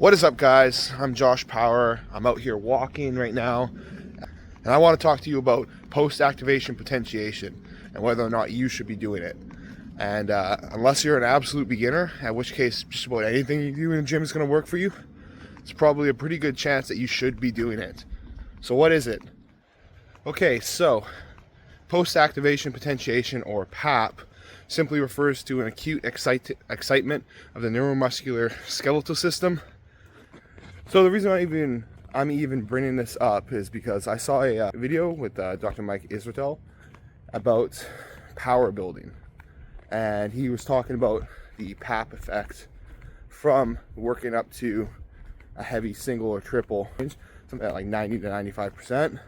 What is up, guys? I'm Josh Power. I'm out here walking right now, and I want to talk to you about post-activation potentiation and whether or not you should be doing it. And unless you're an absolute beginner, at which case just about anything you do in the gym is going to work for you, it's probably a pretty good chance that you should be doing it. So what is it? Okay, so post-activation potentiation, or PAP, simply refers to an acute excitement of the neuromuscular skeletal system. So the reason I'm even bringing this up is because I saw a video with Dr. Mike Israetel about power building, and he was talking about the PAP effect from working up to a heavy single or triple, something at like 90 to 95%,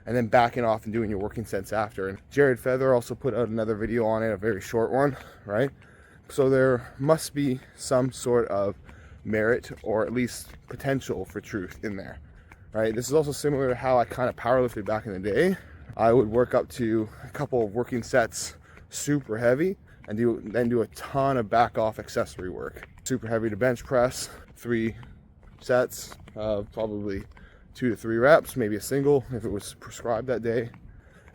and then backing off and doing your working sets after. And Jared Feather also put out another video on it, a very short one, right? So there must be some sort of merit, or at least potential for truth in there, right? This is also similar to how I kind of powerlifted back in the day. I would work up to a couple of working sets super heavy and then do a ton of back off accessory work. Super heavy to bench press, 3 sets of probably 2 to 3 reps, maybe a single if it was prescribed that day.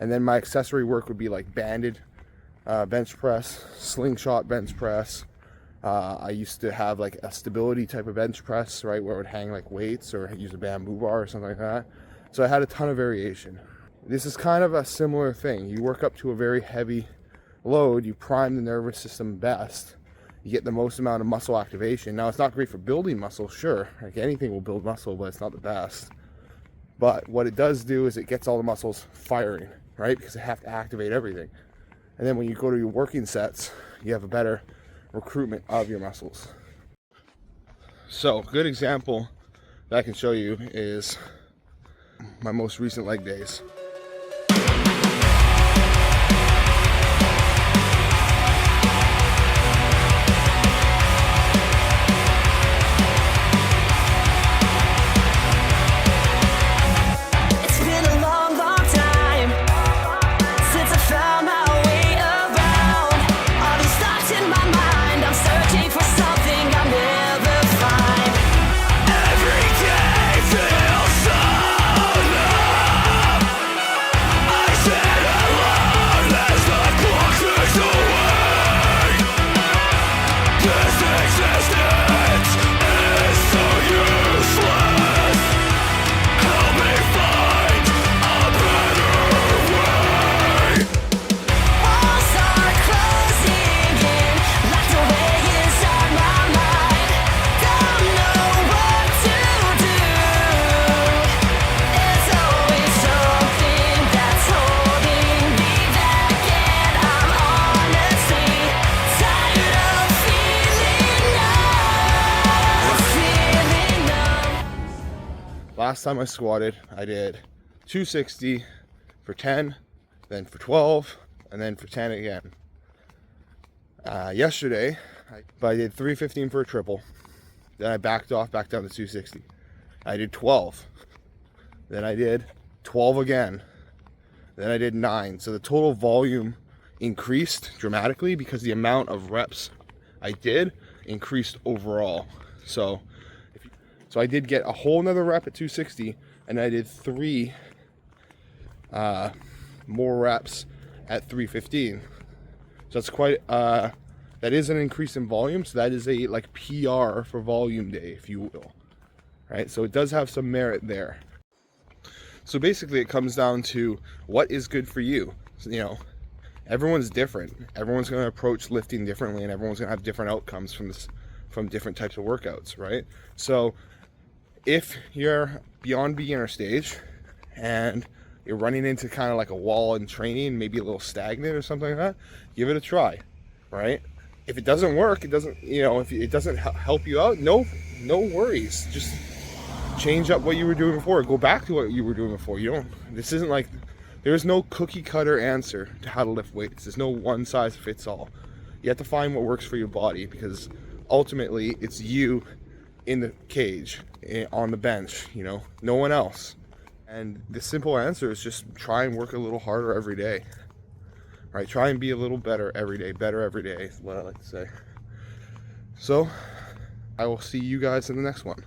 And then my accessory work would be like banded bench press, slingshot bench press. I used to have like a stability type of bench press, right, where I would hang like weights or use a bamboo bar or something like that. So I had a ton of variation. This is kind of a similar thing. You work up to a very heavy load, you prime the nervous system best, you get the most amount of muscle activation. Now, it's not great for building muscle, sure, like anything will build muscle, but it's not the best. But what it does do is it gets all the muscles firing, right, because they have to activate everything. And then when you go to your working sets, you have a better recruitment of your muscles. So a good example that I can show you is my most recent leg days. Last time I squatted, I did 260 for 10, then for 12, and then for 10 again. Yesterday, I did 315 for a triple. Then I backed off, back down to 260. I did 12. Then I did 12 again. Then I did 9. So the total volume increased dramatically because the amount of reps I did increased overall. So I did get a whole nother rep at 260, and I did 3 more reps at 315. So that's quite, that is an increase in volume. So that is a like PR for volume day, if you will, right? So it does have some merit there. So basically it comes down to what is good for you. So, you know, everyone's different. Everyone's going to approach lifting differently, and everyone's going to have different outcomes from different types of workouts, right? So if you're beyond beginner stage and you're running into kind of like a wall in training, maybe a little stagnant or something like that, give it a try, right? If it doesn't work, it doesn't, you know, if it doesn't help you out, no worries. Just change up what you were doing before. Go back to what you were doing before. This isn't like, there's no cookie cutter answer to how to lift weights. There's no one size fits all. You have to find what works for your body, because ultimately it's you in the cage, on the bench, you know, no one else. And the simple answer is just try and work a little harder every day, right? Try and be a little better every day is what I like to say. So I will see you guys in the next one.